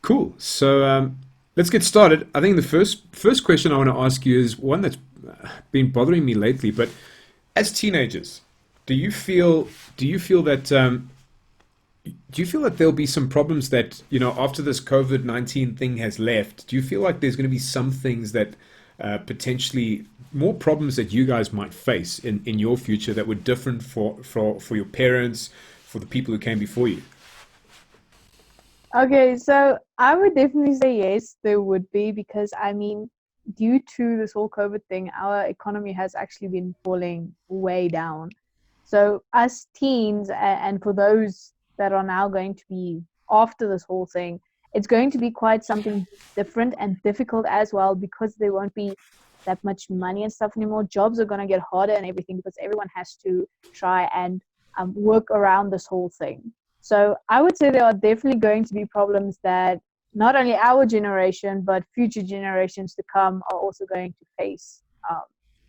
Cool. So let's get started. I think the first question I want to ask you is one that's been bothering me lately. But as teenagers, do you feel do you feel that do you feel that there'll be some problems that after this COVID-19 thing has left? Do you feel like there's going to be some things that potentially more problems that you guys might face in your future that were different for your parents, for the people who came before you? Okay, so I would definitely say yes, there would be because I mean, due to this whole COVID thing, our economy has actually been falling way down. So us teens, and for those that are now going to be after this whole thing, it's going to be quite something different and difficult as well because there won't be that much money and stuff anymore. Jobs are going to get harder and everything because everyone has to try and work around this whole thing. So I would say there are definitely going to be problems that not only our generation but future generations to come are also going to face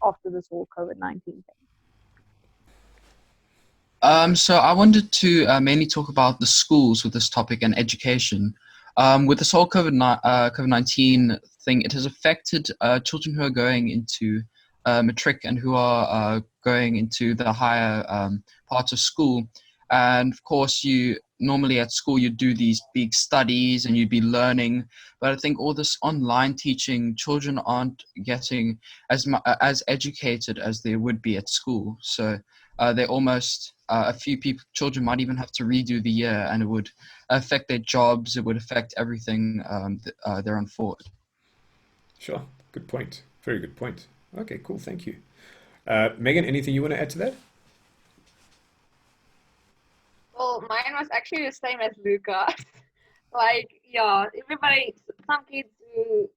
after this whole COVID-19 thing. So I wanted to mainly talk about the schools with this topic and education. With this whole COVID-19 thing, it has affected children who are going into matric and who are going into the higher parts of school. And of course, you normally at school you do these big studies and you'd be learning, but I think all this online teaching, children aren't getting as educated as they would be at school. So they almost a few people children might even have to redo the year, and it would affect their jobs, it would affect everything they're on forward. Sure. Good point. Very good point. Okay, cool. Thank you. Megan, anything you want to add to that? Well, mine was actually the same as Luca. Like, yeah, everybody, some kids do,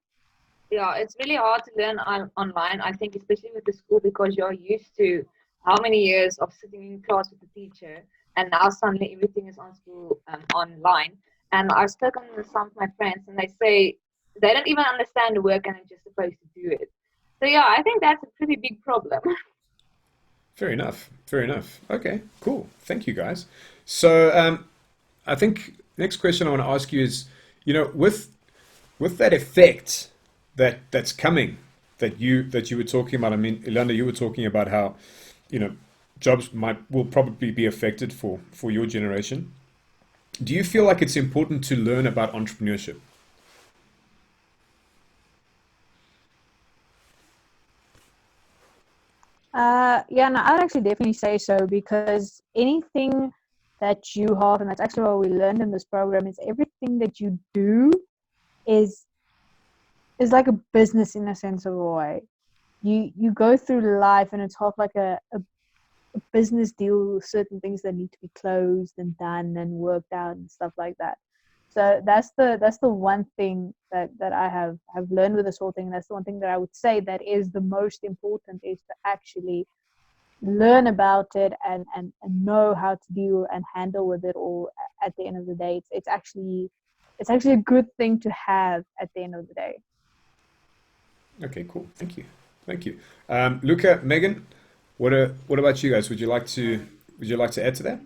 yeah, it's really hard to learn online, I think, especially with the school, because you're used to how many years of sitting in class with the teacher, and now suddenly everything is on school online. And I've spoken with some of my friends, and they say they don't even understand the work and they're just supposed to do it. So, yeah, I think that's a pretty big problem. Fair enough. Fair enough. Okay, cool. Thank you, guys. So, I think next question I want to ask you is, with that effect that's coming that you were talking about. I mean, Ilanda, you were talking about how, you know, jobs might will probably be affected for your generation. Do you feel like it's important to learn about entrepreneurship? Yeah, no, I'd actually definitely say so because anything that you have, and that's actually what we learned in this program, is everything that you do is is like a business in a sense of a way. You go through life and it's half like a business deal with certain things that need to be closed and done and worked out and stuff like that. So that's the one thing that I have learned with this whole thing. That's the one thing that I would say that is the most important is to actually learn about it and know how to deal and handle with it all at the end of the day. It's actually a good thing to have at the end of the day. Okay, cool. Thank you. Thank you. Luca, Megan, what about you guys? Would you like to add to that?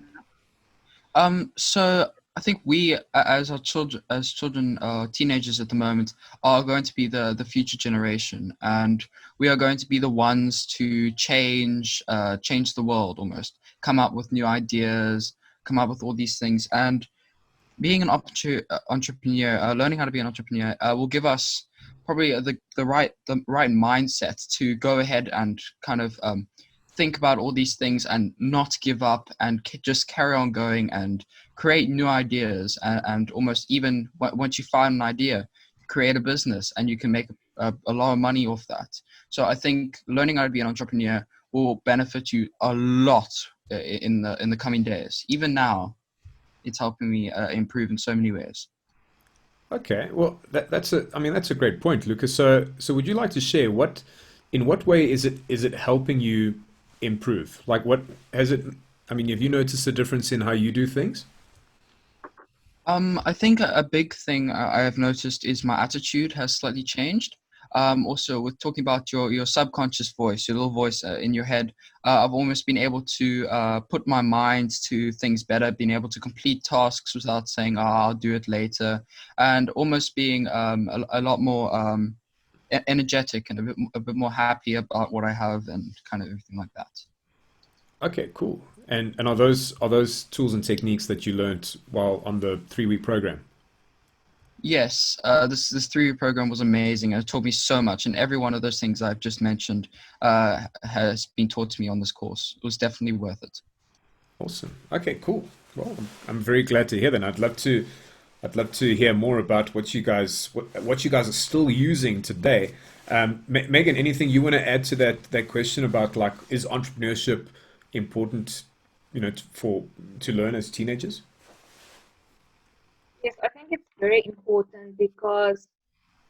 So I think we, as our children, teenagers at the moment, are going to be the future generation, and we are going to be the ones to change the world almost, come up with new ideas, come up with all these things, and being an entrepreneur, learning how to be an entrepreneur, will give us probably the right mindset to go ahead and kind of think about all these things and not give up and just carry on going and create new ideas, and almost even once you find an idea, create a business and you can make a lot of money off that. So I think learning how to be an entrepreneur will benefit you a lot in the coming days. Even now, it's helping me improve in so many ways. Okay, well, I mean, that's a great point, Lucas. So would you like to share in what way is it helping you improve? Like, what has it? I mean, have you noticed a difference in how you do things? I think a big thing I have noticed is my attitude has slightly changed. Also with talking about your subconscious voice, your little voice in your head, I've almost been able to put my mind to things better, being able to complete tasks without saying, I'll do it later, and almost being a lot more energetic and a bit more happy about what I have and kind of everything like that. Okay, cool. And are those tools and techniques that you learnt while on the 3-week program? Yes, this 3-week program was amazing. It taught me so much, and every one of those things I've just mentioned has been taught to me on this course. It was definitely worth it. Awesome. Okay, cool. Well, I'm very glad to hear that. I'd love to hear more about what you guys are still using today. Megan, anything you want to add to that question about like is entrepreneurship important, to learn as teenagers? Yes, I think it's very important because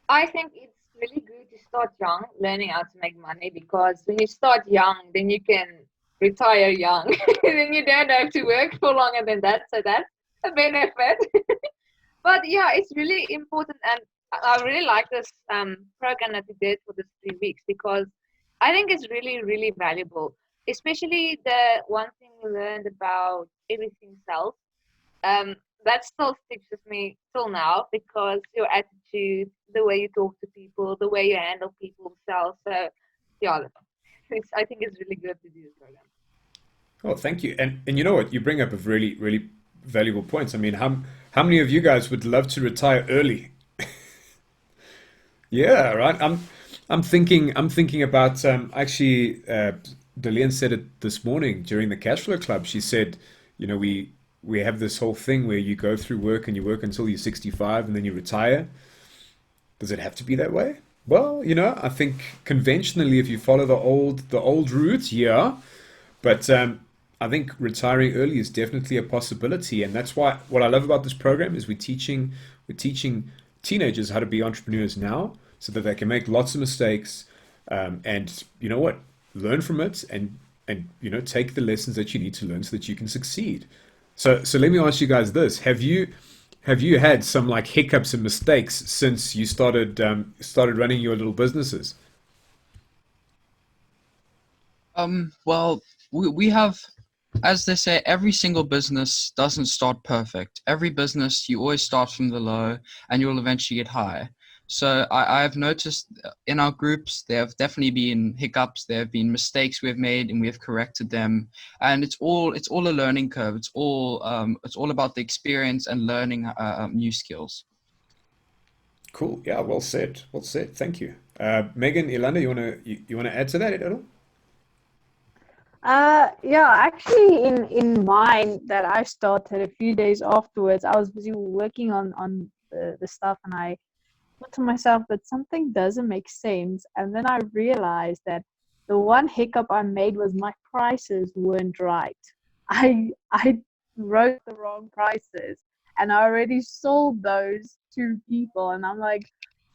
I think it's really good to start young, learning how to make money because when you start young, then you can retire young. Then you don't have to work for longer than that. So that's a benefit. But yeah, it's really important, and I really like this program that we did for the 3 weeks because I think it's really, really valuable. Especially the one thing we learned about everything self. Um, that still sticks with me till now because your attitude, the way you talk to people, the way you handle people self. So yeah, I think it's really good to do this program. Oh, thank you. And you know what? You bring up a really, really valuable point. I mean, how many of you guys would love to retire early? Yeah, right. I'm thinking about actually Delian said it this morning during the cash flow club. She said, we have this whole thing where you go through work and you work until you're 65 and then you retire. Does it have to be that way? Well, I think conventionally, if you follow the old route, yeah. But I think retiring early is definitely a possibility, and that's why what I love about this program is we're teaching teenagers how to be entrepreneurs now, so that they can make lots of mistakes, and you know what, learn from it, and take the lessons that you need to learn so that you can succeed. So let me ask you guys this: have you had some like hiccups and mistakes since you started running your little businesses? Well, we have, as they say, every single business doesn't start perfect. Every business, you always start from the low and you'll eventually get high. So I've noticed in our groups, there have definitely been hiccups, there have been mistakes we've made and we have corrected them. And it's all a learning curve. It's all about the experience and learning new skills. Cool. Yeah. Well said. Well said. Thank you. Megan, Ilanda, you wanna add to that at all? Yeah, actually, in mine that I started a few days afterwards, I was busy working on the stuff, and I thought to myself that something doesn't make sense. And then I realized that the one hiccup I made was my prices weren't right. I wrote the wrong prices, and I already sold those to people, and I'm like,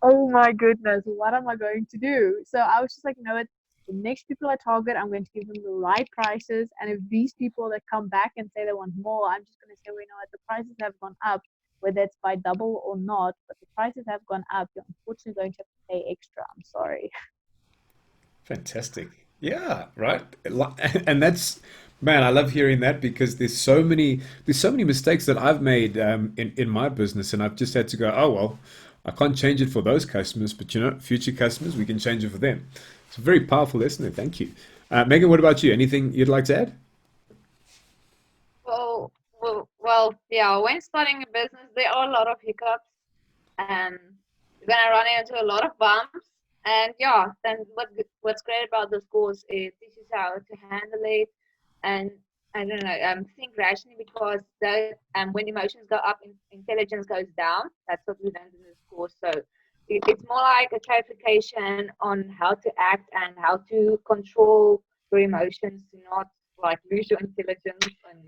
oh my goodness, what am I going to do? So I was just like, what? The next people I target, I'm going to give them the right prices. And if these people that come back and say they want more, I'm just going to say, well, what, the prices have gone up, whether it's by double or not, but the prices have gone up. You're unfortunately going to have to pay extra. I'm sorry. Fantastic. Yeah, right. And that's, man, I love hearing that because there's so many mistakes that I've made in my business, and I've just had to go, oh well, I can't change it for those customers, but future customers, we can change it for them. It's a very powerful lesson there. Thank you. Megan, what about you? Anything you'd like to add? Yeah. When starting a business, there are a lot of hiccups, and you're gonna run into a lot of bumps. And yeah, then what's great about this course is it teaches how to handle it, and I don't know, think rationally because when emotions go up, intelligence goes down. That's what we learned in this course. So it's more like a clarification on how to act and how to control your emotions to not like lose your intelligence. And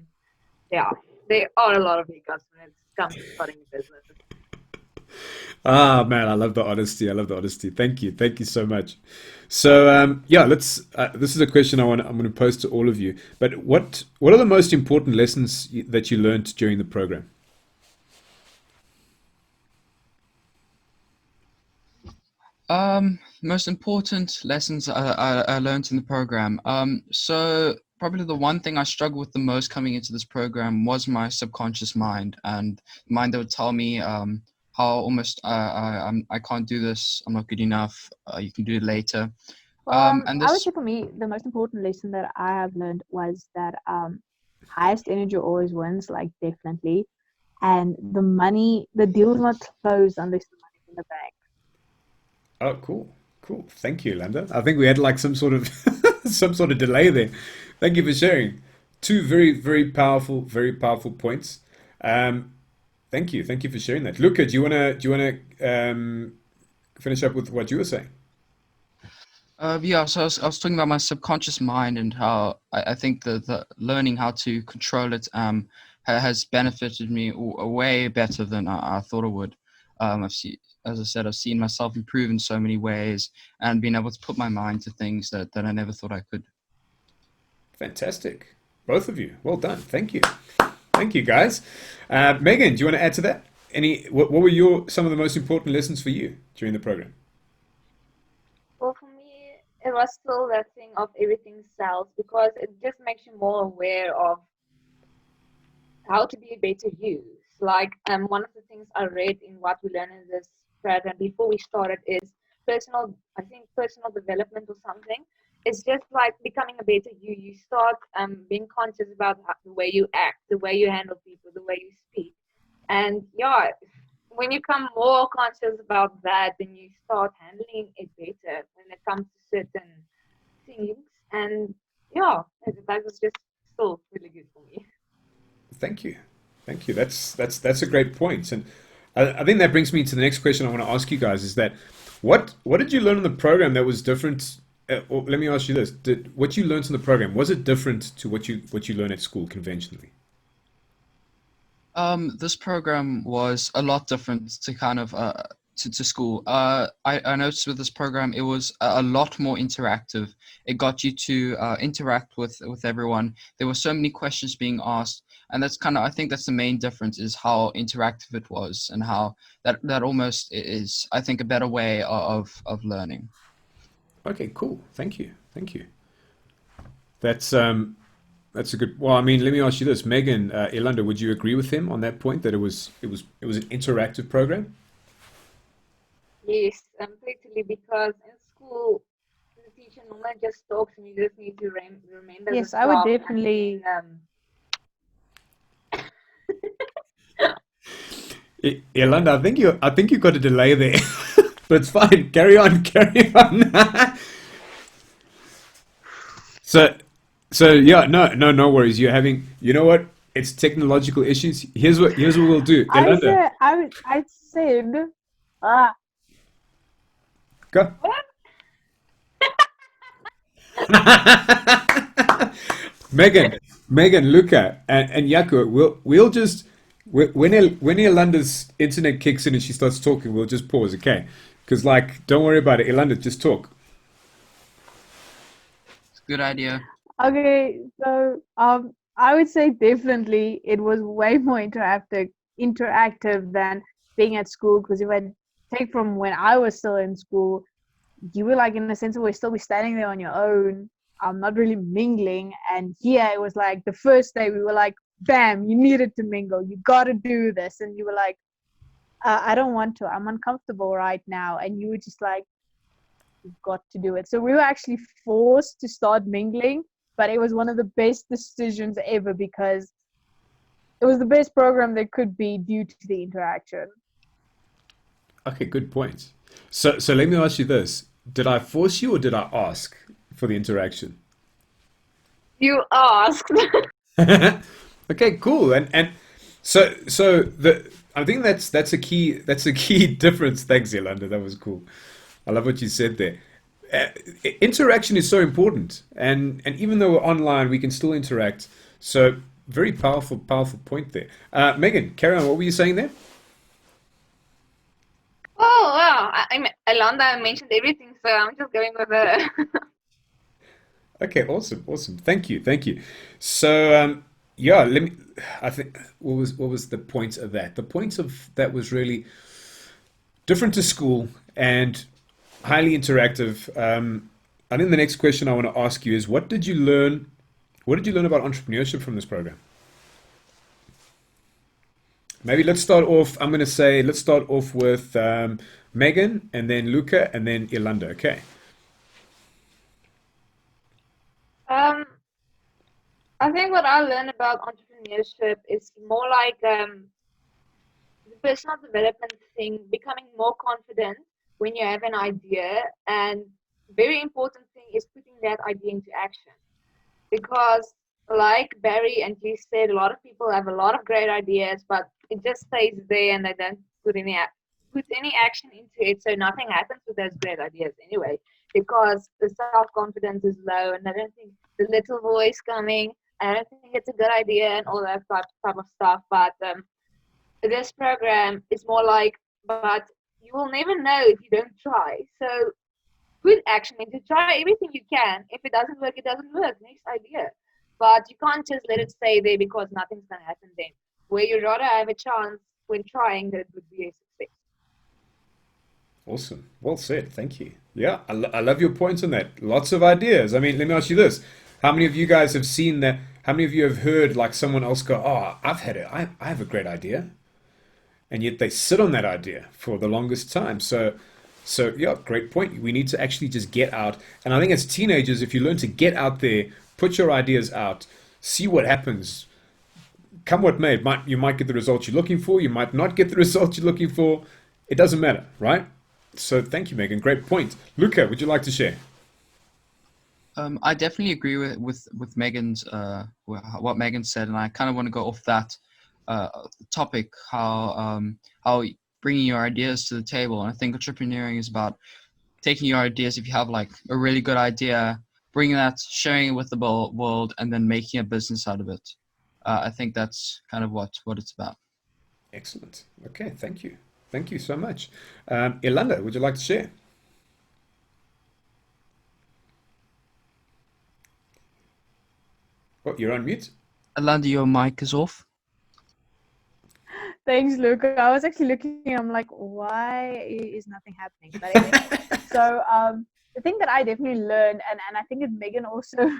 yeah, there are a lot of hiccups when it comes to starting a business. Ah, man, I love the honesty. I love the honesty. Thank you. Thank you so much. So, yeah, this is a question I'm going to pose to all of you. But what are the most important lessons that you learned during the program? Most important lessons I learned in the program. So probably the one thing I struggled with the most coming into this program was my subconscious mind, and the mind that would tell me how almost I can't do this, I'm not good enough. You can do it later. And I would this say for me, the most important lesson that I have learned was that highest energy always wins, like definitely. And the deal is not closed unless the money's in the bank. Oh, cool, cool. Thank you, Landa. I think we had like some sort of some sort of delay there. Thank you for sharing. Two very powerful points. Um, thank you for sharing that. Luca, do you wanna finish up with what you were saying? Yeah, so I was talking about my subconscious mind and how I think the learning how to control it has benefited me way better than I thought it would. I've seen, as I said, I've seen myself improve in so many ways and been able to put my mind to things that I never thought I could. Fantastic, both of you. Well done. Thank you, guys. Megan, do you want to add to that? What were your some of the most important lessons for you during the program? Well, for me, it was still that thing of everything sells because it just makes you more aware of how to be a better you. Like one of the things I read in what we learn in this program before we started is I think personal development or something. It's just like becoming a better you. You start being conscious about the way you act, the way you handle people, the way you speak. And yeah, when you become more conscious about that, then you start handling it better when it comes to certain things. And yeah, that was just still really good for me. Thank you. Thank you. That's a great point. And I think that brings me to the next question I want to ask you guys is that what did you learn in the program that was different? Or let me ask you this: Did what you learned in the program was it different to what you learn at school conventionally? This program was a lot different to kind of to school. I noticed with this program it was a lot more interactive. It got you to interact with everyone. There were so many questions being asked, and that's kind of I think that's the main difference is how interactive it was and how that almost is I think a better way of learning. Okay, cool. Thank you. That's that's a good. Well, I mean, let me ask you this, Megan, Ilanda, would you agree with him on that point that it was an interactive program? Yes, totally. Because in school, the teacher normally just talks, and you just need to remember the Yes, I would stuff. And definitely. then, Yolanda, I think you got a delay there, but it's fine. Carry on, carry on. so, so yeah, no worries. You know what? It's technological issues. Here's what we'll do. Yolanda, I said, ah, go. what? Megan, Megan, Luca, and Yaku, we'll just when Yolanda's internet kicks in and she starts talking, we'll just pause, okay? Because like, don't worry about it, Yolanda, just talk. It's a good idea. okay. So I would say definitely it was way more interactive than being at school. Because if I take from when I was still in school, you were like in a sense of way still be standing there on your own, not really mingling. And here it was like the first day we were like, bam, you needed to mingle. You got to do this, and you were like, I don't want to. I'm uncomfortable right now, and you were just like, you've got to do it. So we were actually forced to start mingling, but it was one of the best decisions ever because it was the best program that could be due to the interaction. Okay, good point. So let me ask you this: Did I force you or did I ask for the interaction? You asked. Okay, cool. And so the I think that's a key difference. Thanks, Yolanda. That was cool. I love what you said there. Uh, Interaction is so important, and even though we're online, we can still interact. So very powerful point there. Megan, carry on. What were you saying there? Oh wow! Alonda mentioned everything, so I'm just going with her. Okay, awesome. Thank you. So yeah, let me. I think what was the point of that? The point of that was really different to school, and highly interactive. I think the next question I want to ask you is, what did you learn? What did you learn about entrepreneurship from this program? Maybe let's start off. I'm going to say let's start off with Megan, and then Luca, and then Yolanda. Okay. Um, I think what I learned about entrepreneurship is more like the personal development thing, becoming more confident when you have an idea, and very important thing is putting that idea into action. Because like Barry and you said, a lot of people have a lot of great ideas, but it just stays there and they don't put any action into it. So nothing happens with those great ideas anyway, because the self confidence is low, and I don't think the little voice coming. I don't think it's a good idea and all that type of stuff. But this program is more like, but you will never know if you don't try. So put action into, try everything you can. If it doesn't work, it doesn't work. Next idea. But you can't just let it stay there because nothing's going to happen then. Where you'd rather have a chance when trying that it would be a success. Awesome. Well said. Thank you. Yeah, I love your points on that. Lots of ideas. I mean, let me ask you this. How many of you guys have seen that? How many of you have heard like someone else go, "Oh, I've had it. I have a great idea," and yet they sit on that idea for the longest time. So yeah, great point. We need to actually just get out. And I think as teenagers, if you learn to get out there, put your ideas out, see what happens, come what may. You might get the results you're looking for. You might not get the results you're looking for. It doesn't matter, right? So thank you, Megan. Great point. Luca, would you like to share? I definitely agree with Megan's what Megan said, and I kind of want to go off that uh, topic, how bringing your ideas to the table. And I think entrepreneuring is about taking your ideas. If you have like a really good idea, bringing that, sharing it with the world, and then making a business out of it. I think that's kind of what it's about. Excellent. Okay, thank you. Thank you so much. Ilanda, would you like to share? Oh, you're on mute. Alanda, your mic is off. Thanks, Luke. I was actually looking, I'm like, why is nothing happening? But anyway, so the thing that I definitely learned, and I think it Megan also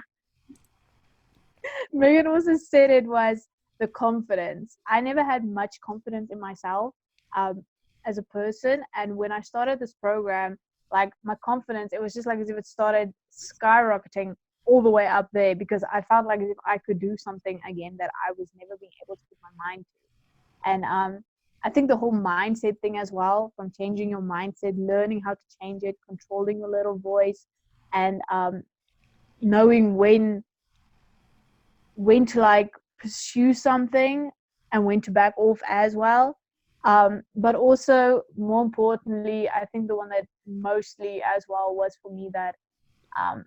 Megan also said it, was the confidence. I never had much confidence in myself um, as a person. And when I started this program, like my confidence, it was just like as if it started skyrocketing all the way up there, because I felt like as if I could do something again that I was never being able to put my mind to. And I think the whole mindset thing as well, from changing your mindset, learning how to change it, controlling your little voice, and knowing when to like pursue something and when to back off as well. But also, more importantly, I think the one that mostly as well was for me that um,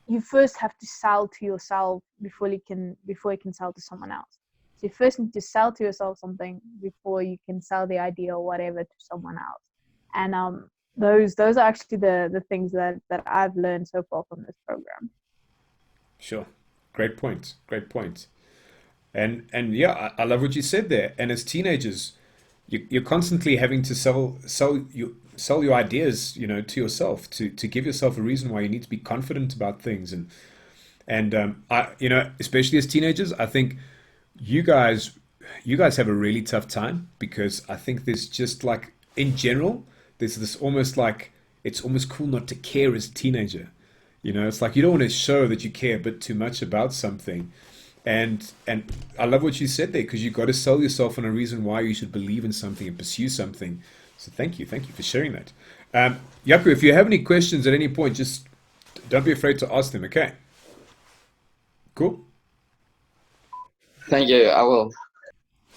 you first have to sell to yourself before you can sell to someone else. So you first need to sell to yourself something before you can sell the idea or whatever to someone else. And those are actually the things that I've learned so far from this program. Sure. Great point. Great point. And yeah, I love what you said there. And as teenagers, you're constantly having to sell your ideas, to yourself, to give yourself a reason why you need to be confident about things. And especially as teenagers, I think you guys you guys have a really tough time, because I think there's just like in general, there's this almost like it's almost cool not to care as a teenager. It's like you don't want to show that you care a bit too much about something. And I love what you said there, because you've got to sell yourself on a reason why you should believe in something and pursue something. So thank you for sharing that. Yaku, if you have any questions at any point, just don't be afraid to ask them. Okay, cool, Thank you. I will.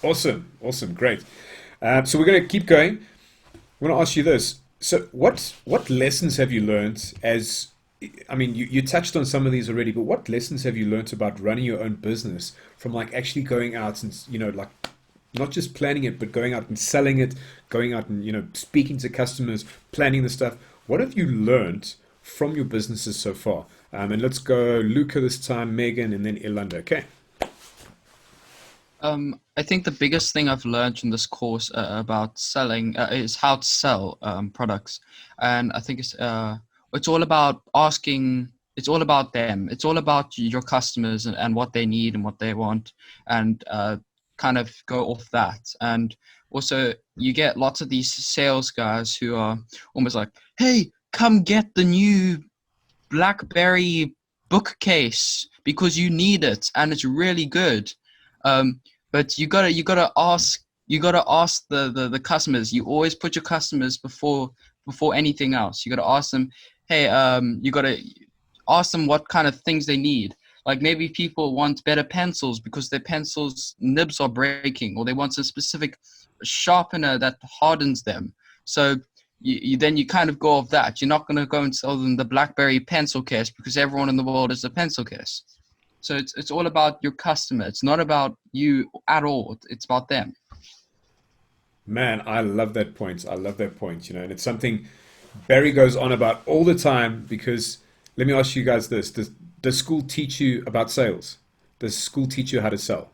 awesome, great. So we're going to keep going. I want to ask you this. So what lessons have you learned as I mean, you touched on some of these already, but what lessons have you learned about running your own business from like actually going out and, like not just planning it, but going out and selling it, going out and, speaking to customers, planning the stuff. What have you learned from your businesses so far? And let's go Luca this time, Megan, and then Ilanda. Okay. I think the biggest thing I've learned in this course about selling is how to sell products, and I think it's all about asking. It's all about them. It's all about your customers and what they need and what they want, and kind of go off that. And also, you get lots of these sales guys who are almost like, "Hey, come get the new BlackBerry bookcase because you need it and it's really good." Um, but you gotta ask the customers. You always put your customers before anything else. You gotta ask them, hey, you gotta ask them what kind of things they need. Like maybe people want better pencils because their pencils nibs are breaking, or they want a specific sharpener that hardens them. So then you kind of go off that. You're not going to go and sell them the BlackBerry pencil case because everyone in the world is a pencil case. So it's all about your customer. It's not about you at all. It's about them. Man, I love that point. I love that point, and it's something Barry goes on about all the time because let me ask you guys this. Does school teach you about sales? Does school teach you how to sell?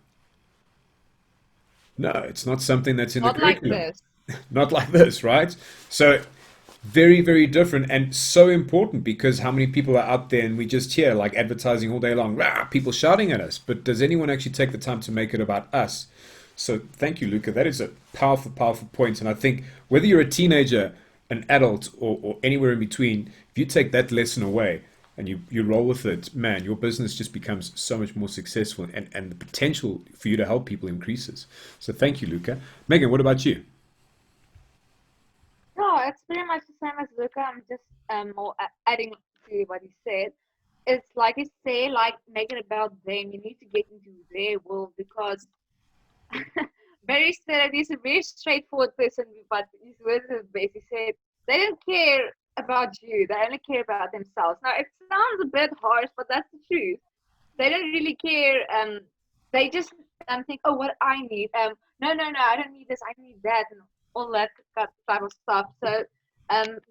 No, it's not something that's in the Not like curriculum. this. Not like this, right? So very, very different and so important because how many people are out there and we just hear like advertising all day long, rah, people shouting at us. But does anyone actually take the time to make it about us? So thank you, Luca. That is a powerful, powerful point. And I think whether you're a teenager, an adult, or anywhere in between, if you take that lesson away and you roll with it, man, your business just becomes so much more successful and the potential for you to help people increases. So thank you, Luca. Megan, what about you? No, it's pretty much the same as Luca. I'm just more adding to what he said. It's like you say, like make it about them. You need to get into their world because very said he's a very straightforward person, but his words are best. He said they don't care about you; they only care about themselves. Now it sounds a bit harsh, but that's the truth. They don't really care. They just think, oh, what I need. No, no, no, I don't need this. I need that, and all that type of stuff. So,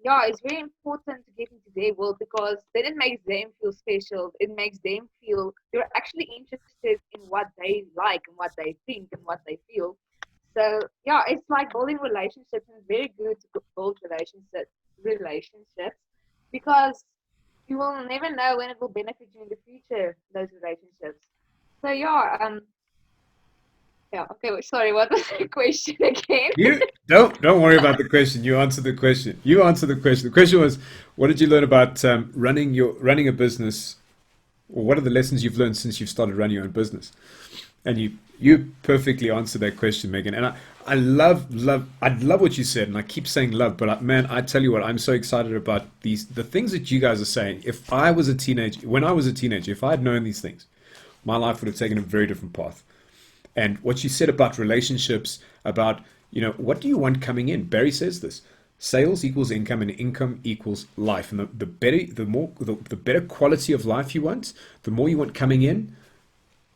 yeah, it's very important to get into their world because then it makes them feel special. It makes them feel you're actually interested in what they like and what they think and what they feel. So, yeah, it's like building relationships, and it's very good to build relationships because you will never know when it will benefit you in the future, those relationships. So yeah, yeah, okay, sorry, what was the question again? You don't worry about the question. You answer the question. You answer the question. The question was, what did you learn about running a business, or what are the lessons you've learned since you've started running your own business? And you perfectly answered that question, Megan. And I love what you said, and I keep saying love, but man, I tell you what, I'm so excited about the things that you guys are saying. If I was a teenager, when I was a teenager, if I had known these things, my life would have taken a very different path. And what you said about relationships, about, what do you want coming in? Barry says this. Sales equals income and income equals life. And the better quality of life you want, the more you want coming in,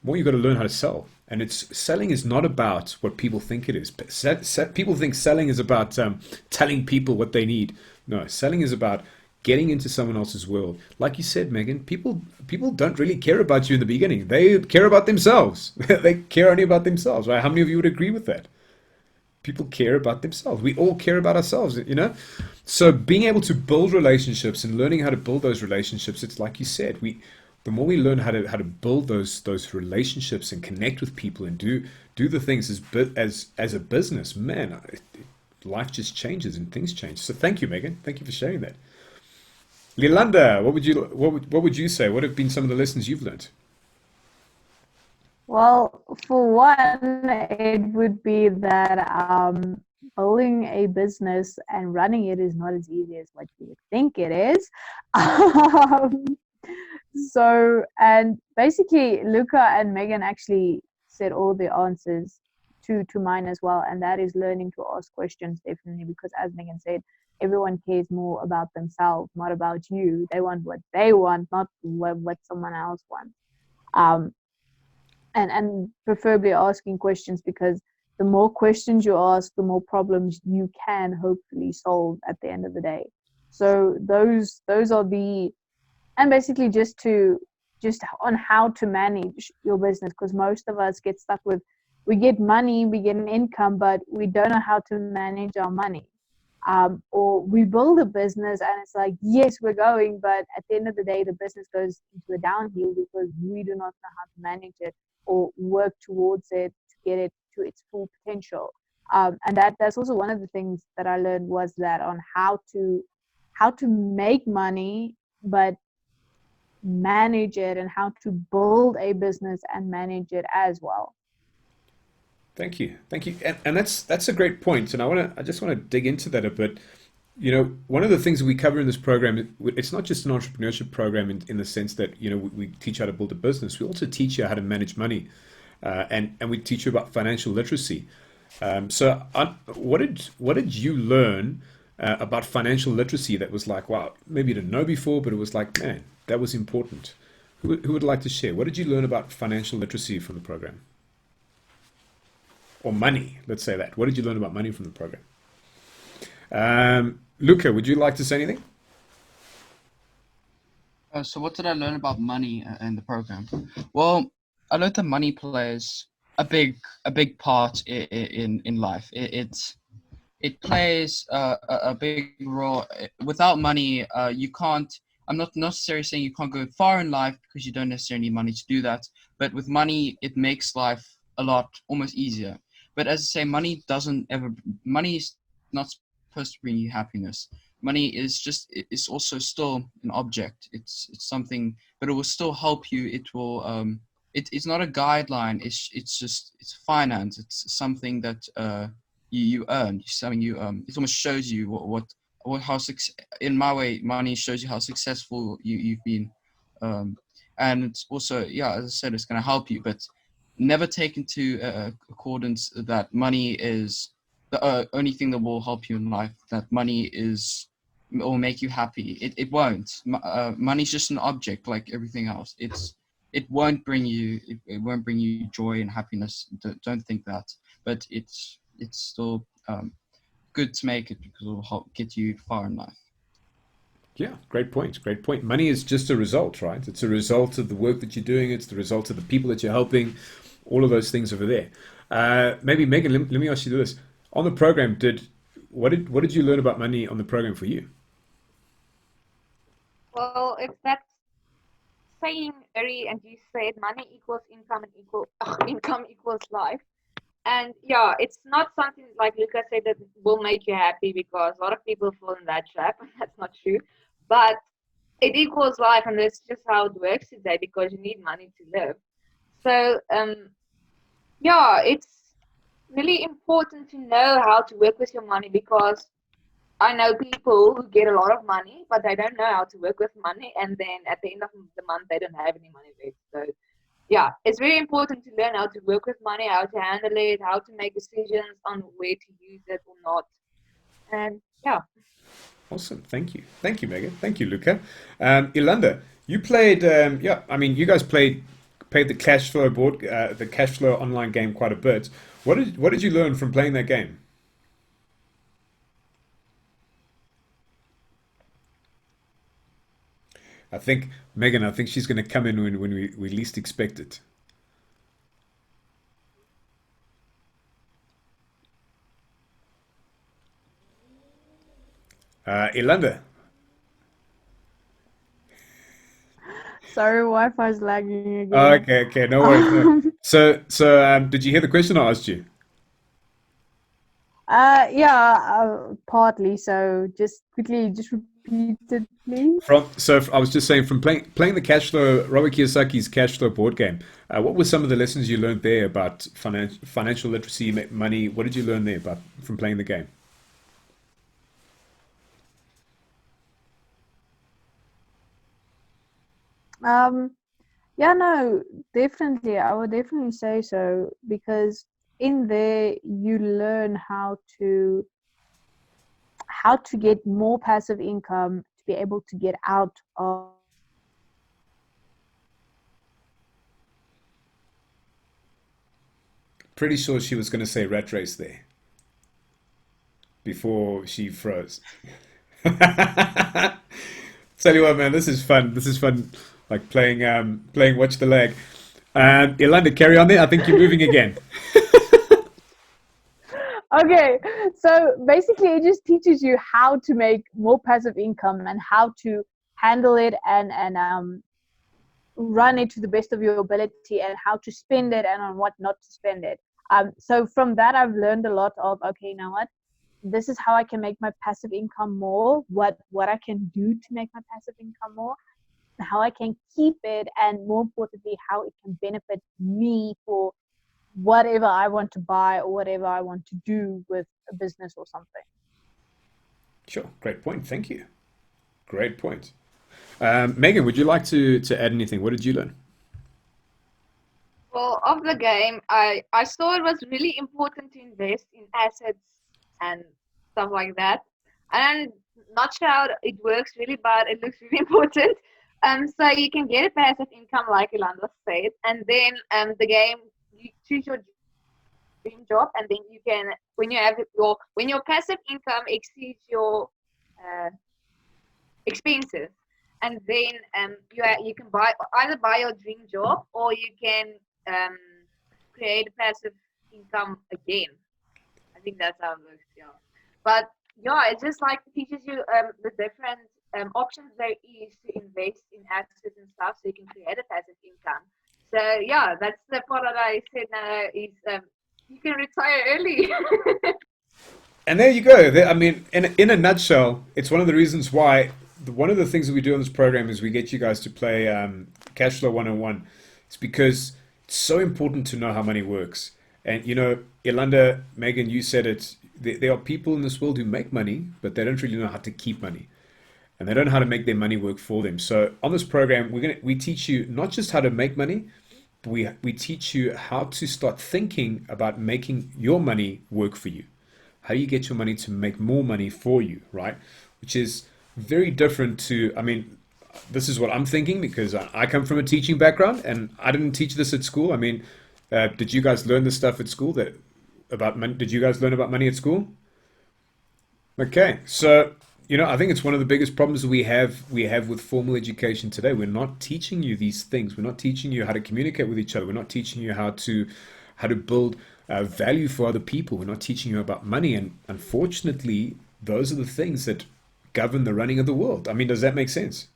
the more you got to learn how to sell. And it's selling is not about what people think it is. People think selling is about telling people what they need. No, selling is about getting into someone else's world. Like you said, Megan, people don't really care about you in the beginning. They care about themselves. They care only about themselves, right? How many of you would agree with that? People care about themselves. We all care about ourselves. So being able to build relationships and learning how to build those relationships, it's like you said, the more we learn how to build those relationships and connect with people and do the things as a business, man, life just changes and things change. So thank you, Megan. Thank you for sharing that. Lilanda, what would you say? What have been some of the lessons you've learned? Well, for one, it would be that building a business and running it is not as easy as what you would think it is. Um, and basically, Luca and Megan actually said all the answers to mine as well, and that is learning to ask questions, definitely, because as Megan said, everyone cares more about themselves, not about you. They want what they want, not what someone else wants. Um, and preferably asking questions, because the more questions you ask, the more problems you can hopefully solve at the end of the day. So those are the, and basically just on how to manage your business, because most of us get stuck with we get money, we get an income, but we don't know how to manage our money. Or we build a business and it's like, yes, we're going, but at the end of the day, the business goes into a downhill because we do not know how to manage it or work towards it to get it to its full potential. And that's also one of the things that I learned, was that on how to make money, but manage it, and how to build a business and manage it as well. Thank you, thank you, and that's a great point, and I just want to dig into that a bit. One of the things we cover in this program, it's not just an entrepreneurship program in the sense that we teach how to build a business. We also teach you how to manage money, and we teach you about financial literacy. What did you learn about financial literacy that was like, wow, maybe you didn't know before, but it was like, man, that was important. Who would like to share? What did you learn about financial literacy from the program? Or money, let's say that. What did you learn about money from the program? Luca, would you like to say anything? So what did I learn about money in the program? Well, I learned that money plays a big part in life. It plays a big role. Without money, you can't. I'm not necessarily saying you can't go far in life because you don't necessarily need money to do that. But with money, it makes life a lot almost easier. But as I say, money is not supposed to bring you happiness. Money is just, it's also still an object. It's something, but it will still help you. It will it's not a guideline. It's finance. It's something that you earn. It's something you it almost shows you in my way, money shows you how successful you've been. And it's also, yeah, as I said, it's going to help you, but never take into accordance that money is the only thing that will help you in life, that money will make you happy. It won't. Money's just an object like everything else. It won't bring you joy and happiness. Don't think that. But it's still good to make it because it will help get you far in life. Yeah, great point. Great point. Money is just a result, right? It's a result of the work that you're doing. It's the result of the people that you're helping. All of those things over there. Maybe Megan, let me ask you this: on the program, what did you learn about money on the program for you? Well, it's that saying, very, and you said money equals income and income equals life. And yeah, it's not something like Lucas said that will make you happy, because a lot of people fall in that trap. That's not true. But it equals life, and that's just how it works today, because you need money to live. So yeah, it's really important to know how to work with your money, because I know people who get a lot of money, but they don't know how to work with money, and then at the end of the month, they don't have any money left. So yeah, it's very important to learn how to work with money, how to handle it, how to make decisions on where to use it or not. And yeah. Awesome. Thank you, Megan. Thank you, Luca. Ilanda, you played. Yeah, I mean, you guys played the cash flow the cash flow online game quite a bit. What did you learn from playing that game? I think Megan. I think she's going to come in when we least expect it. Ilanda. Sorry, Wi-Fi's lagging Oh, again. okay, okay, no worries. No. So, did you hear the question I asked you? Yeah, partly. So just quickly, just repeat it, please. I was just saying, from playing the cash flow, Robert Kiyosaki's cash flow board game. What were some of the lessons you learned there about financial literacy, money? What did you learn there about from playing the game? Um, yeah, no, definitely. I would definitely say so, because in there you learn how to get more passive income to be able to get out of. Pretty sure she was going to say rat race there before she froze. Tell you what, man, this is fun. This is fun, like playing Watch the Leg. Yolanda, carry on there. I think you're moving again. Okay, so basically it just teaches you how to make more passive income and how to handle it and run it to the best of your ability and how to spend it and on what not to spend it. So from that I've learned a lot of, okay, you know what, this is how I can make my passive income more, what I can do to make my passive income more, how I can keep it, and more importantly how it can benefit me for whatever I want to buy or whatever I want to do with a business or something. Sure, great point. Thank you. Great point. Megan, would you like to add anything? What did you learn? Well, of the game, I saw it was really important to invest in assets and stuff like that. And I'm not sure how it works really, but it looks really important. So you can get a passive income, like Ilanda said, and then the game, you choose your dream job, and then you can, when your passive income exceeds your uh, expenses, and then you can either buy your dream job, or you can um, create passive income again. I think that's how it works. Yeah, but yeah, it just like teaches you the different options there is to invest in assets and stuff, so you can create a passive income. So yeah, that's the part that I said now is you can retire early. And there you go. I mean, in a nutshell, it's one of the reasons why one of the things that we do on this program is we get you guys to play Cash Flow 101. It's because it's so important to know how money works. And you know, Yolanda, Megan, you said it. There are people in this world who make money, but they don't really know how to keep money, and they don't know how to make their money work for them. So on this program, we teach you not just how to make money, but we teach you how to start thinking about making your money work for you. How do you get your money to make more money for you, right? Which is very different to, I mean, this is what I'm thinking because I come from a teaching background and I didn't teach this at school. I mean, did you guys learn this stuff at school that about money? Did you guys learn about money at school? Okay, so you know, I think it's one of the biggest problems we have with formal education today. We're not teaching you these things. We're not teaching you how to communicate with each other. We're not teaching you how to build value for other people. We're not teaching you about money, and unfortunately, those are the things that govern the running of the world. I mean, does that make sense?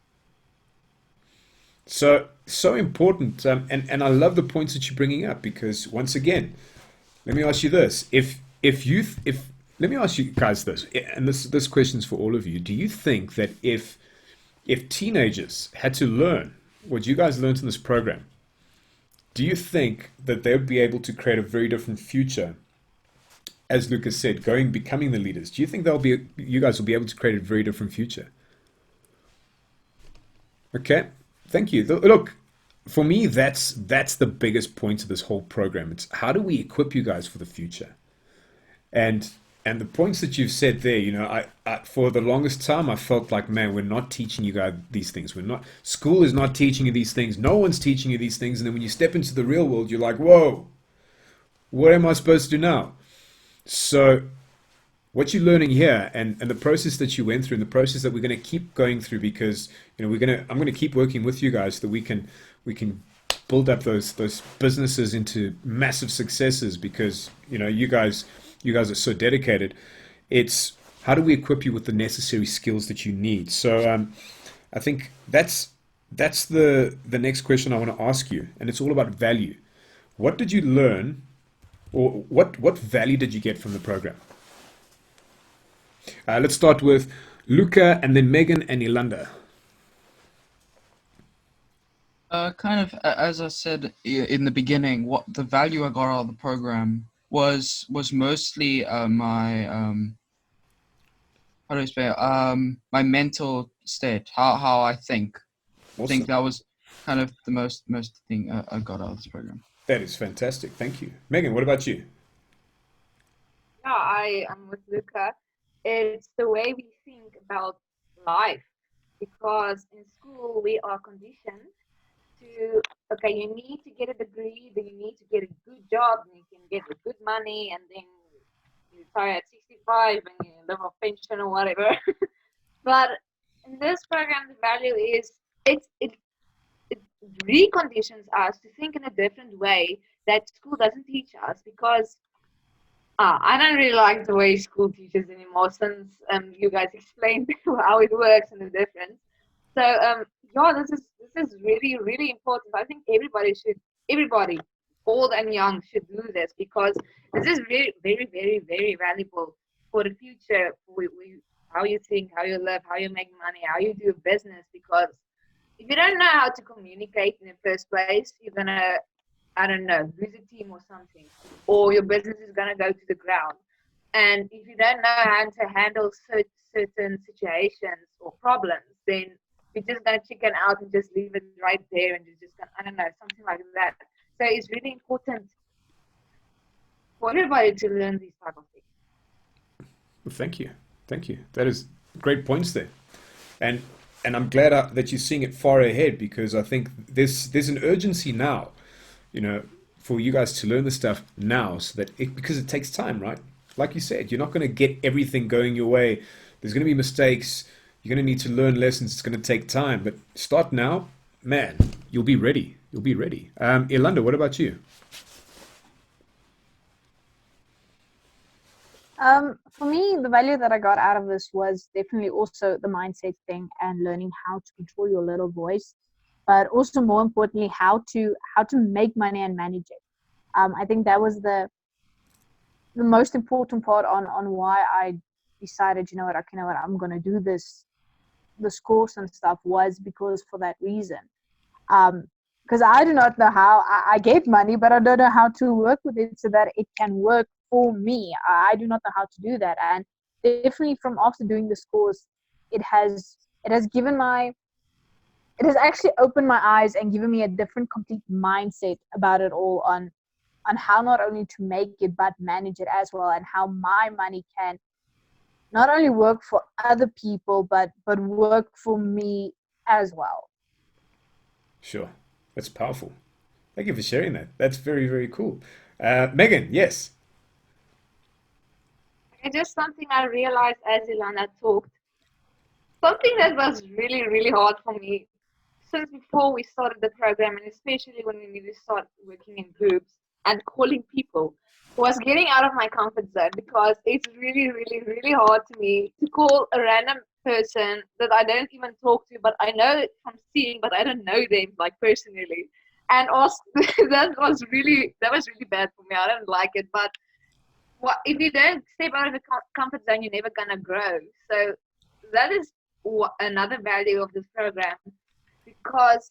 So important, and I love the points that you're bringing up because once again, let me ask you this: if let me ask you guys this, and this question's for all of you. Do you think that if teenagers had to learn what you guys learned in this program, do you think that they would be able to create a very different future? As Lucas said, becoming the leaders. Do you think you guys will be able to create a very different future? Okay, thank you. Look, for me, that's the biggest point of this whole program. It's how do we equip you guys for the future? And and the points that you've said there, you know, I for the longest time I felt like, man, we're not teaching you guys these things. We're not. School is not teaching you these things. No one's teaching you these things. And then when you step into the real world, you're like, whoa, what am I supposed to do now? So what you're learning here and the process that you went through and the process that we're going to keep going through because you know I'm going to keep working with you guys so that we can build up those businesses into massive successes because you know you guys are so dedicated. It's how do we equip you with the necessary skills that you need. So I think that's the next question I want to ask you, and it's all about value. What did you learn, or what value did you get from the program? Let's start with Luca and then Megan and Ilanda. Kind of as I said in the beginning, what the value I got out of the program was mostly my how do I say my mental state, how I think. I think Awesome. that was kind of the most thing I got out of this program. That is fantastic. Thank you. Megan, what about you? Yeah, I am with Luca. It's the way we think about life, because in school we are conditioned to, okay, you need to get a degree, then you need to get a good job, and you can get the good money, and then you retire at 65 and you live off pension or whatever. But in this program, the value is it reconditions us to think in a different way that school doesn't teach us, because I don't really like the way school teaches anymore since you guys explained how it works and the difference. So yeah, this is really really important. I think everybody, old and young, should do this because this is very very very very valuable for the future. How you think, how you live, how you make money, how you do business. Because if you don't know how to communicate in the first place, you're gonna, I don't know, lose a team or something, or your business is gonna go to the ground. And if you don't know how to handle certain situations or problems, then you're just gonna chicken out and just leave it right there, and you're just gonna, I don't know, something like that. So it's really important for everybody to learn these type of things. Well, thank you. That is great points there, and I'm glad that you're seeing it far ahead because I think there's an urgency now, you know, for you guys to learn the stuff now, so that because it takes time, right? Like you said, you're not going to get everything going your way. There's going to be mistakes. You're going to need to learn lessons. It's going to take time, but start now, man. You'll be ready. You'll be ready. Ilanda, what about you? For me, the value that I got out of this was definitely also the mindset thing and learning how to control your little voice, but also more importantly, how to make money and manage it. I think that was the most important part on why I decided, you know what, I'm gonna do this course and stuff was because for that reason. Because I do not know how I get money, but I don't know how to work with it so that it can work for me. I do not know how to do that, and definitely from after doing this course, it has it has given my it has actually opened my eyes and given me a different, complete mindset about it all on how not only to make it but manage it as well, and how my money can not only work for other people but work for me as well. Sure. That's powerful. Thank you for sharing that. That's very, very cool. Megan, yes. And just something I realized as Ilana talked, something that was really, really hard for me since before we started the program, and especially when we need to start working in groups and calling people, was getting out of my comfort zone because it's really, really, really hard to me to call a random person that I don't even talk to, but I know from seeing, but I don't know them like personally. And also, that was really bad for me. I don't like it, but what if you don't step out of the comfort zone, you're never gonna grow. So that is another value of this program because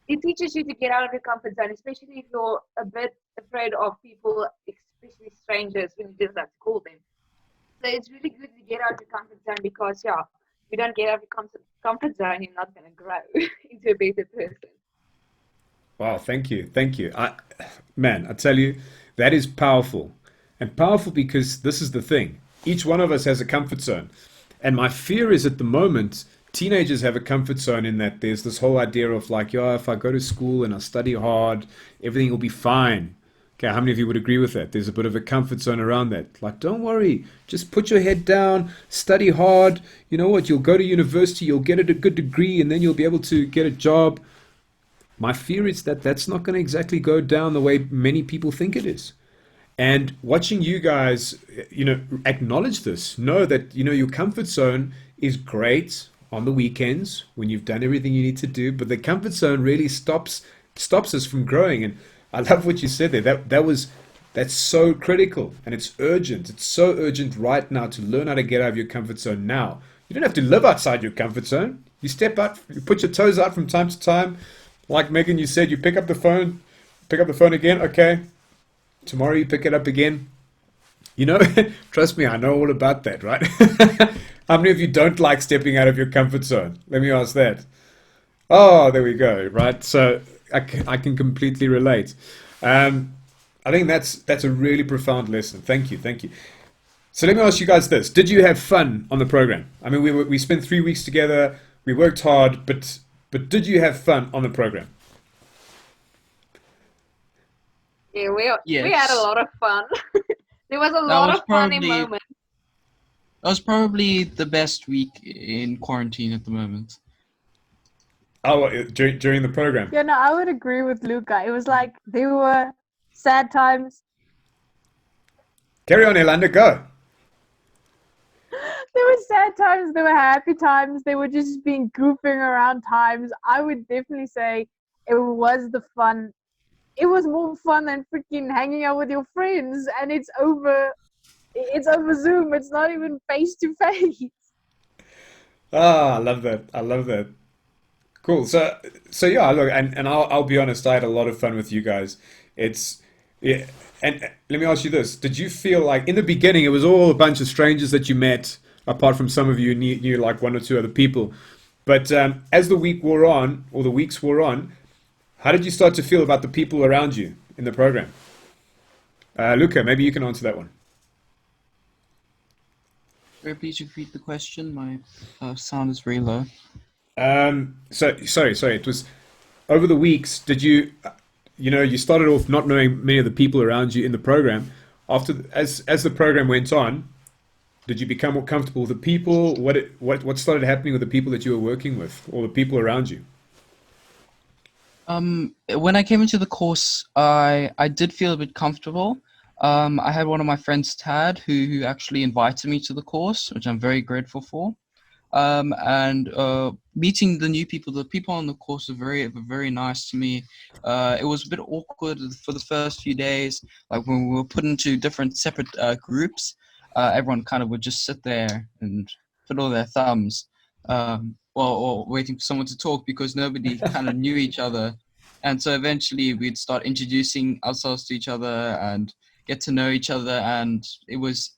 it teaches you to get out of your comfort zone, especially if you're a bit afraid of people, especially strangers, when you just have to call them. So it's really good to get out of your comfort zone because, yeah, if you don't get out of your comfort zone, you're not going to grow into a better person. Wow, thank you. Thank you. Man, I tell you, that is powerful. And powerful because this is the thing. Each one of us has a comfort zone. And my fear is at the moment, teenagers have a comfort zone in that there's this whole idea of like, yeah, if I go to school and I study hard, everything will be fine. Okay, how many of you would agree with that? There's a bit of a comfort zone around that. Like, don't worry, just put your head down, study hard. You know what? You'll go to university, you'll get a good degree, and then you'll be able to get a job. My fear is that that's not going to exactly go down the way many people think it is. And watching you guys, acknowledge this, know that, your comfort zone is great on the weekends when you've done everything you need to do, but the comfort zone really stops us from growing. And I love what you said there. That's so critical and it's urgent. It's so urgent right now to learn how to get out of your comfort zone now. You don't have to live outside your comfort zone. You step out, you put your toes out from time to time. Like Megan, you said, you pick up the phone again. Okay, tomorrow you pick it up again. You know, trust me, I know all about that, right? How many of you don't like stepping out of your comfort zone? Let me ask that. Oh, there we go, right? So I can completely relate. Um, I think that's a really profound lesson. Thank you, thank you. So let me ask you guys this: did you have fun on the program? I mean, we spent 3 weeks together. We worked hard, but did you have fun on the program? Yeah, we had a Yes, lot of fun. There was a that lot was of funny probably moments. that was probably the best week in quarantine at the moment. Oh, during the program. Yeah, no, I would agree with Luca. It was like there were sad times, Carry on, Yolanda, go. There were sad times, there were happy times, there were just being goofing around times. I would definitely say it was the fun. It was more fun than freaking hanging out with your friends, and it's over Zoom. It's not even face to face. Ah, I love that. I love that. Cool. So yeah, look, and I'll be honest, I had a lot of fun with you guys. It's yeah, and let me ask you this: did you feel like in the beginning it was all a bunch of strangers that you met, apart from some of you knew like one or two other people, but as the week wore on, or the weeks wore on, how did you start to feel about the people around you in the program? Luca, maybe you can answer that one. Please repeat the question. My sound is very low. So sorry. It was over the weeks. Did you, you started off not knowing many of the people around you in the program. As the program went on, did you become more comfortable with the people? What started happening with the people that you were working with, or the people around you? When I came into the course, I did feel a bit comfortable. I had one of my friends, Tad, who actually invited me to the course, which I'm very grateful for. And meeting the people on the course were very nice to me. It was a bit awkward for the first few days, like when we were put into different separate groups. Everyone kind of would just sit there and fiddle their thumbs, or waiting for someone to talk because nobody kind of knew each other. And so eventually we'd start introducing ourselves to each other and get to know each other, and it was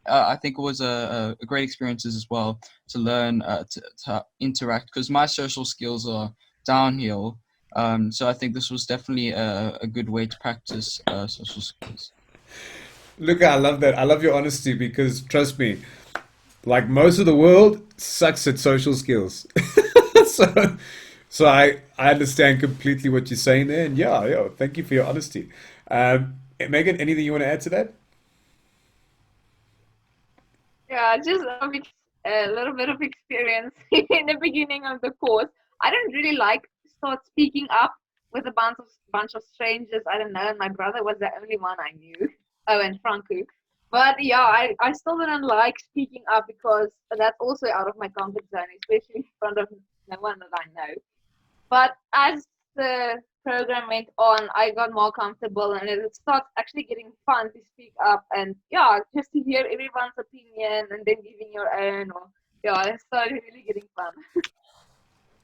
I think it was a great experience as well to learn to interact, because my social skills are downhill. So I think this was definitely a good way to practice social skills. Look, I love that. I love your honesty because trust me, like most of the world sucks at social skills. so so I understand completely what you're saying there, and yeah, thank you for your honesty. Megan, anything you want to add to that? Yeah, just a little bit of experience in the beginning of the course. I didn't really like start speaking up with a bunch of strangers. I don't know, and my brother was the only one I knew. Oh, and Franco. But yeah, I still didn't like speaking up because that's also out of my comfort zone, especially in front of no one that I know. But as the program went on, I got more comfortable and it starts actually getting fun to speak up and yeah, just to hear everyone's opinion and then giving your own. Or yeah, it started really getting fun.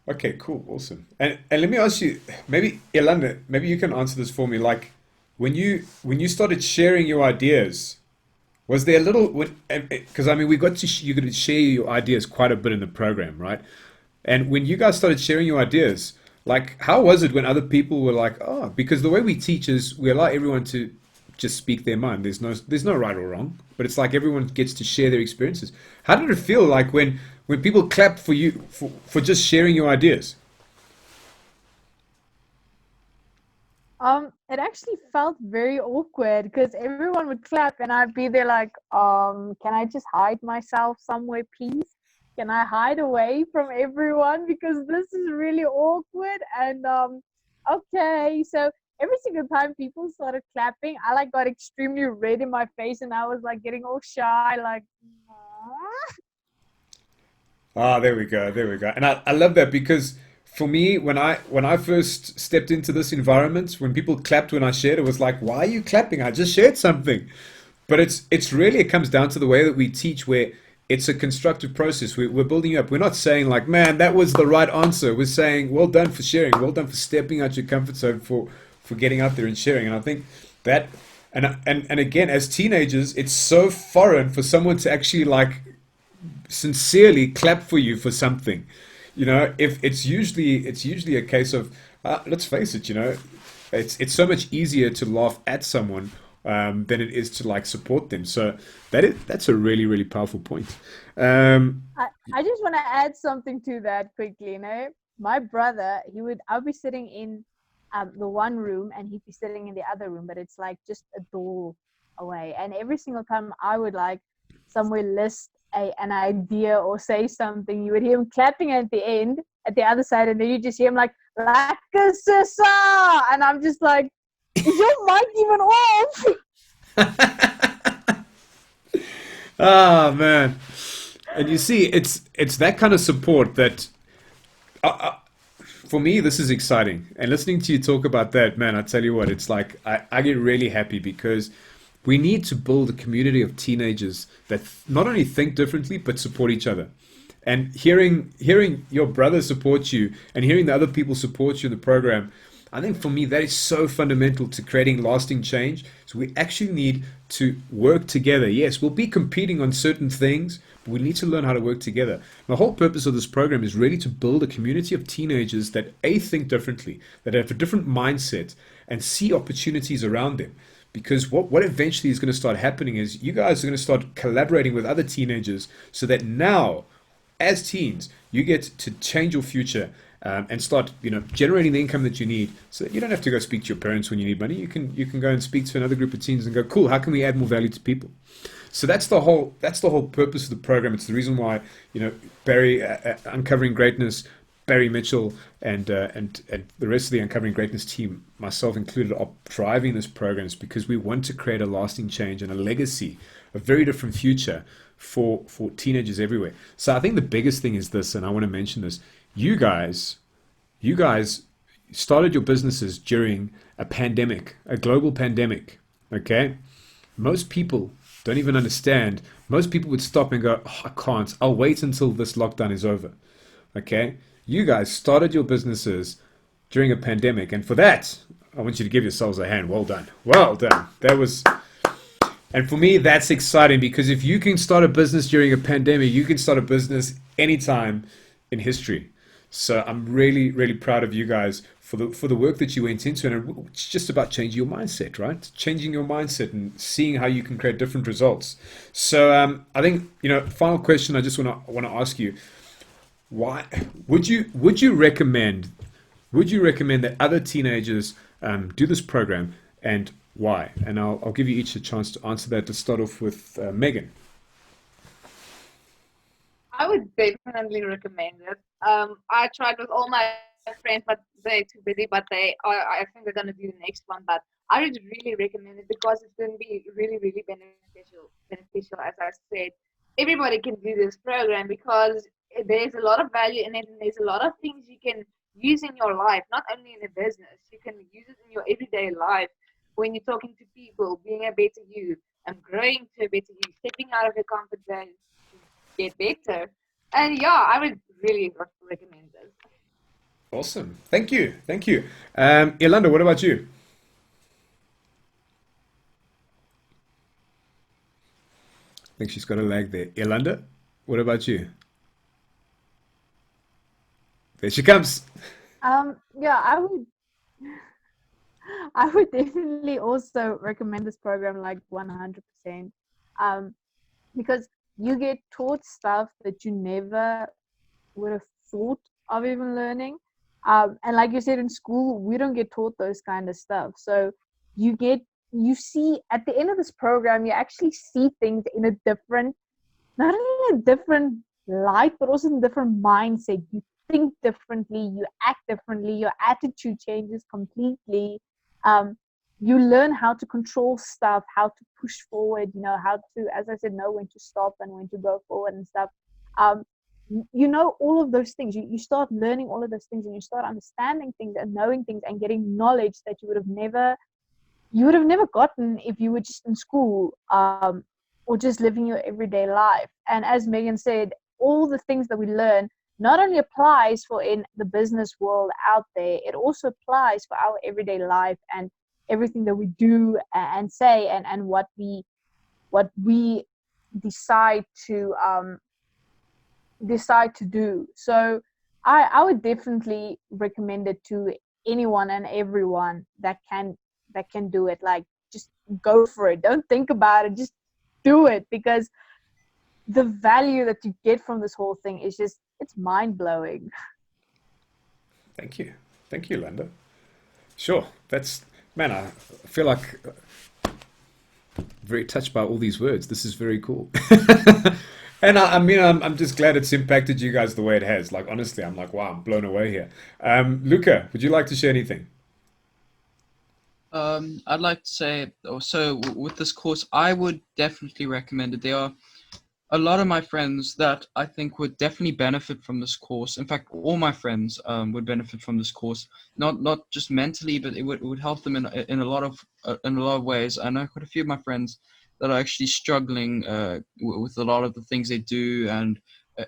Okay, cool, awesome. And let me ask you, maybe Yolanda, maybe you can answer this for me. Like, when you started sharing your ideas, was there a little because I mean we got to you got to share your ideas quite a bit in the program, right? And when you guys started sharing your ideas, like how was it when other people were like, oh, because the way we teach is we allow everyone to just speak their mind. There's no right or wrong, but it's like everyone gets to share their experiences. How did it feel like when people clapped for you for just sharing your ideas? It actually felt very awkward because everyone would clap and I'd be there like, can I just hide myself somewhere, please? Can I hide away from everyone because this is really awkward? And okay, so every single time people started clapping, I like got extremely red in my face and I was like getting all shy, like, "Aw." Ah, there we go, there we go. And I love that because for me, when I first stepped into this environment, when people clapped when I shared, it was like, why are you clapping? I just shared something. But it's really it comes down to the way that we teach, where it's a constructive process. We're building you up. We're not saying like, man, that was the right answer. We're saying, well done for sharing, well done for stepping out your comfort zone, for getting out there and sharing. And I think that and again, as teenagers, it's so foreign for someone to actually like sincerely clap for you for something. If it's usually a case of let's face it, it's so much easier to laugh at someone than it is to like support them. So that's a really really powerful point. Um, I just want to add something to that quickly. My brother, I'll be sitting in the one room and he'd be sitting in the other room, but it's like just a door away. And every single time I would like somewhere list an idea or say something, you would hear him clapping at the end, at the other side, and then you just hear him like a sissa, and I'm just like, is your mic even off? Ah, man. And you see, it's that kind of support that, for me, this is exciting. And listening to you talk about that, man, I tell you what, it's like I get really happy because we need to build a community of teenagers that not only think differently but support each other. And hearing your brother support you and hearing the other people support you in the program, I think for me that is so fundamental to creating lasting change. So we actually need to work together. Yes, we'll be competing on certain things, but we need to learn how to work together. The whole purpose of this program is really to build a community of teenagers that A, think differently, that have a different mindset, and see opportunities around them. Because what eventually is going to start happening is you guys are going to start collaborating with other teenagers so that now, as teens, you get to change your future, and start, generating the income that you need, so that you don't have to go speak to your parents when you need money. You can go and speak to another group of teens and go, cool, how can we add more value to people? So that's the whole purpose of the program. It's the reason why, Barry, Uncovering Greatness, Barry Mitchell, and the rest of the Uncovering Greatness team, myself included, are driving this program, is because we want to create a lasting change and a legacy, a very different future for teenagers everywhere. So I think the biggest thing is this, and I want to mention this: you guys started your businesses during a pandemic, a global pandemic. Okay, most people don't even understand. Most people would stop and go, oh, I can't. I'll wait until this lockdown is over. Okay? You guys started your businesses during a pandemic, and for that, I want you to give yourselves a hand. Well done. Well done. That was, and for me, that's exciting because if you can start a business during a pandemic, you can start a business anytime in history. So I'm really, really proud of you guys for the work that you went into, and it's just about changing your mindset, right? Changing your mindset and seeing how you can create different results. So I think, final question I just want to ask you: why would you recommend that other teenagers do this program, and why? And I'll give you each a chance to answer that. To start off with, Megan. I would definitely recommend it. I tried with all my friends, but they're too busy. But I think they're gonna do the next one. But I would really recommend it because it's going to be really, really beneficial. Beneficial, as I said, everybody can do this program because there's a lot of value in it, and there's a lot of things you can use in your life, not only in a business. You can use it in your everyday life when you're talking to people, being a better you, and growing to a better you, stepping out of your comfort zone to get better. And yeah, I would really recommend this. Awesome. Thank you. Thank you. Yolanda, what about you? I think she's got a lag there. Yolanda, what about you? There she comes. Yeah, I would definitely also recommend this program like 100%. Um, because you get taught stuff that you never would have thought of even learning. And like you said, in school, we don't get taught those kind of stuff. So you get, you see at the end of this program, you actually see things in a different, not only a different light, but also in a different mindset. You think differently, you act differently, your attitude changes completely. Um, you learn how to control stuff, how to push forward, how to, as I said, know when to stop and when to go forward and stuff. Um, you know all of those things. You start learning all of those things, and you start understanding things and knowing things and getting knowledge that you would have never gotten if you were just in school, or just living your everyday life. And as Megan said, all the things that we learn not only applies for in the business world out there, it also applies for our everyday life and everything that we do and say, and what we decide to do. So I would definitely recommend it to anyone and everyone that can do it. Like, just go for it. Don't think about it. Just do it, because the value that you get from this whole thing is just, it's mind blowing. Thank you. Thank you, Yolanda. Sure. That's, man, I feel like very touched by all these words. This is very cool. And I mean, I'm just glad it's impacted you guys the way it has. Like, honestly, I'm like, wow, I'm blown away here. Luca, would you like to share anything? I'd like to say, with this course, I would definitely recommend it. There are a lot of my friends that I think would definitely benefit from this course. In fact, all my friends would benefit from this course. Not just mentally, but it would help them in a lot of ways. I know quite a few of my friends that are actually struggling with a lot of the things they do, and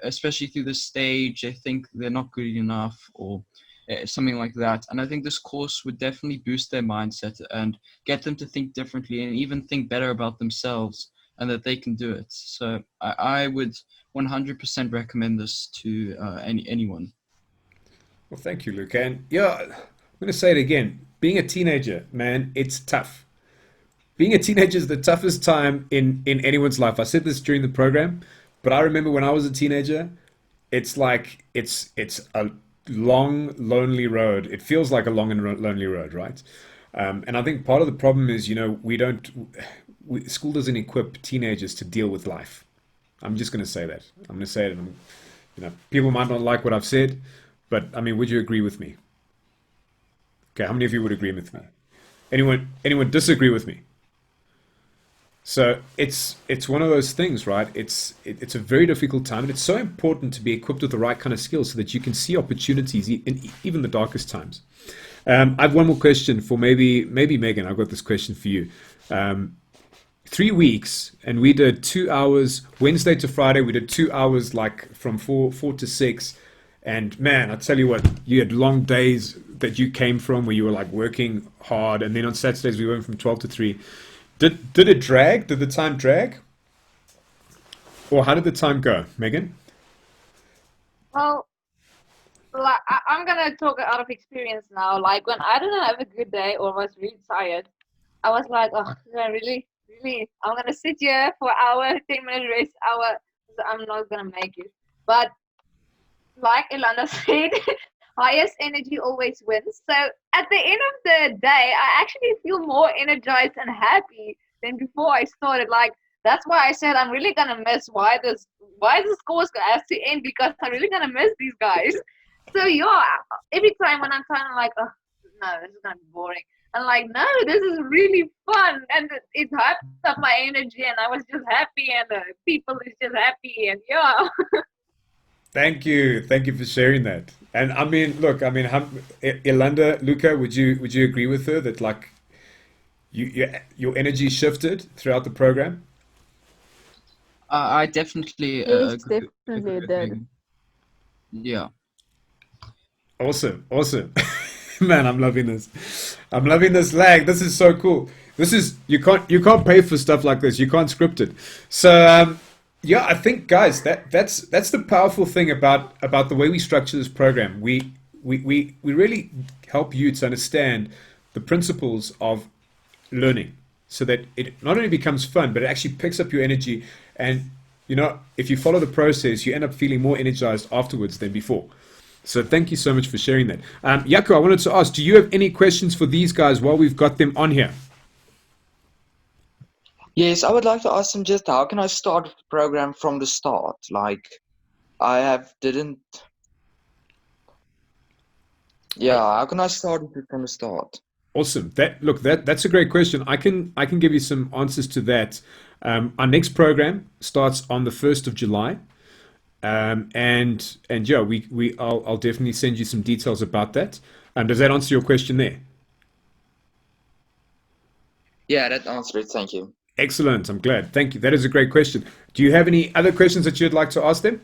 especially through this stage, they think they're not good enough or something like that. And I think this course would definitely boost their mindset and get them to think differently and even think better about themselves and that they can do it. So I would 100% recommend this to anyone. Well, thank you, Luke. And yeah, I'm going to say it again. Being a teenager, man, it's tough. Being a teenager is the toughest time in anyone's life. I said this during the program, but I remember when I was a teenager, it's like it's a long, lonely road. It feels like a long and lonely road, right? And I think part of the problem is, we don't, school doesn't equip teenagers to deal with life. I'm just going to say that. I'm going to say it. And people might not like what I've said, but I mean, would you agree with me? Okay, how many of you would agree with me? Anyone disagree with me? So it's one of those things, right? It's a very difficult time, and it's so important to be equipped with the right kind of skills so that you can see opportunities in even the darkest times. I have one more question for maybe Megan. I've got this question for you. 3 weeks, and we did 2 hours Wednesday to Friday. We did 2 hours like from four to six, and man, I tell you what, you had long days that you came from where you were like working hard, and then on Saturdays we went from 12 to 3. Did it drag? Did the time drag? Or how did the time go, Megan? Well, like I'm gonna talk out of experience now. Like when I didn't have a good day or was really tired, I was like, oh, no, really, really, I'm gonna sit here for an hour, 10 minute rest, hour. I'm not gonna make it. But like Ilana said, highest energy always wins. So at the end of the day, I actually feel more energized and happy than before I started. Like that's why I said I'm really gonna miss why this course has to end, because I'm really gonna miss these guys. So yeah, every time when I'm kind of like, oh no, this is gonna be boring. I'm like, no, this is really fun, and it hyped up my energy, and I was just happy, and the people is just happy, and yeah. Thank you for sharing that. And I mean, look, I mean, Ilanda, Luca, would you agree with her that like your energy shifted throughout the program? I definitely Yes, agree definitely it with did. Megan. Yeah. Awesome, awesome. Man, I'm loving this. I'm loving this lag. This is so cool. This is you can't pay for stuff like this. You can't script it. So yeah, I think guys, that's the powerful thing about the way we structure this program. We really help you to understand the principles of learning so that it not only becomes fun, but it actually picks up your energy. And if you follow the process, you end up feeling more energized afterwards than before. So thank you so much for sharing that. Jaco, I wanted to ask, do you have any questions for these guys while we've got them on here? Yes, I would like to ask them just how can I start the program from the start? Like I have didn't yeah, how can I start it from the start? Awesome. That's a great question. I can give you some answers to that. Our next program starts on the 1st of July. And yeah, I'll definitely send you some details about that. Does that answer your question there? Yeah, that answered it. Thank you. Excellent. I'm glad. Thank you. That is a great question. Do you have any other questions that you'd like to ask them?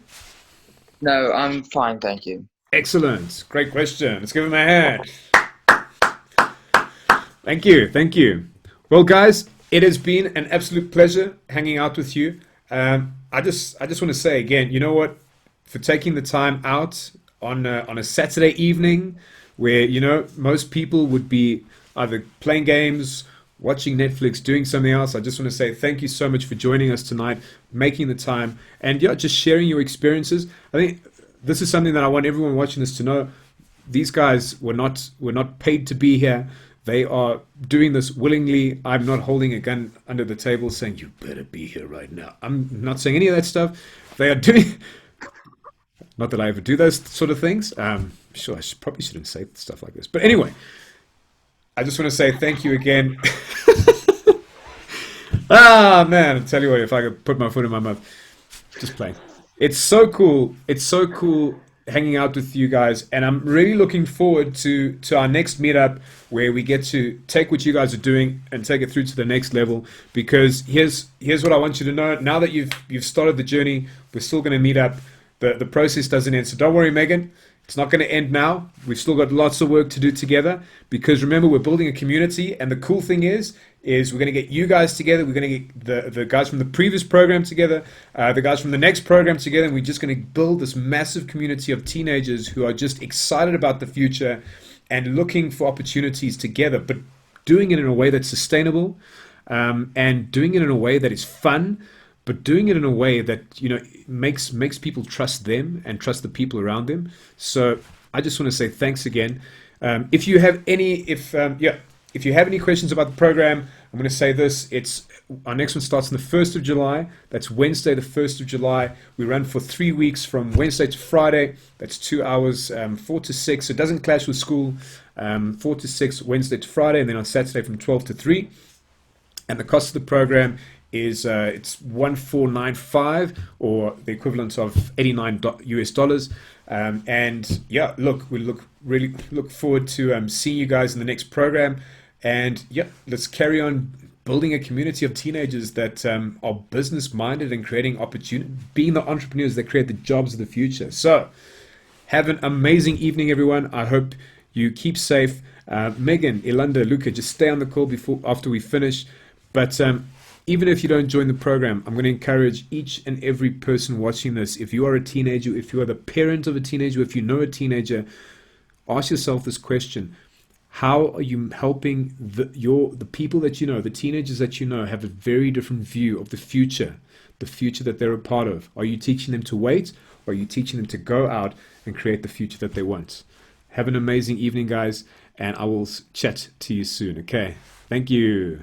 No, I'm fine, thank you. Excellent. Great question. Let's give him a hand. Thank you. Thank you. Well, guys, it has been an absolute pleasure hanging out with you. I just want to say again, you know what? For taking the time out on a Saturday evening, where most people would be either playing games, watching Netflix, doing something else. I just want to say thank you so much for joining us tonight, making the time, and yeah, just sharing your experiences. I think this is something that I want everyone watching this to know. These guys were not paid to be here. They are doing this willingly. I'm not holding a gun under the table saying you better be here right now. I'm not saying any of that stuff. They are doing. Not that I ever do those sort of things. Sure, probably shouldn't say stuff like this. But anyway, I just want to say thank you again. Ah, man, I tell you what, if I could put my foot in my mouth. Just playing. It's so cool. It's so cool hanging out with you guys, and I'm really looking forward to our next meetup where we get to take what you guys are doing and take it through to the next level. Because here's what I want you to know. Now that you've started the journey, we're still going to meet up. The process doesn't end. So don't worry, Megan. It's not going to end now. We've still got lots of work to do together, because remember, we're building a community, and the cool thing is we're going to get you guys together. We're going to get the guys from the previous program together, the guys from the next program together, and we're just going to build this massive community of teenagers who are just excited about the future and looking for opportunities together, but doing it in a way that's sustainable, and doing it in a way that is fun, but doing it in a way that makes people trust them and trust the people around them. So I just want to say thanks again. If you have any questions about the program, I'm going to say this: our next one starts on the 1st of July. That's Wednesday, the 1st of July. We run for 3 weeks from Wednesday to Friday. That's 2 hours, 4 to 6. So it doesn't clash with school. 4 to 6 Wednesday to Friday, and then on Saturday from 12 to 3. And the cost of the program is it's 1495, or the equivalent of $89 US. And yeah, we really look forward to seeing you guys in the next program. And yeah, let's carry on building a community of teenagers that are business minded and creating opportunity, being the entrepreneurs that create the jobs of the future. So have an amazing evening, everyone. I hope you keep safe. Megan, Ilanda, Luca, just stay on the call after we finish. But even if you don't join the program, I'm going to encourage each and every person watching this. If you are a teenager, if you are the parent of a teenager, if you know a teenager, ask yourself this question: how are you helping the people that you know, the teenagers that you know, have a very different view of the future that they're a part of? Are you teaching them to wait, or are you teaching them to go out and create the future that they want? Have an amazing evening, guys, and I will chat to you soon. Okay, thank you.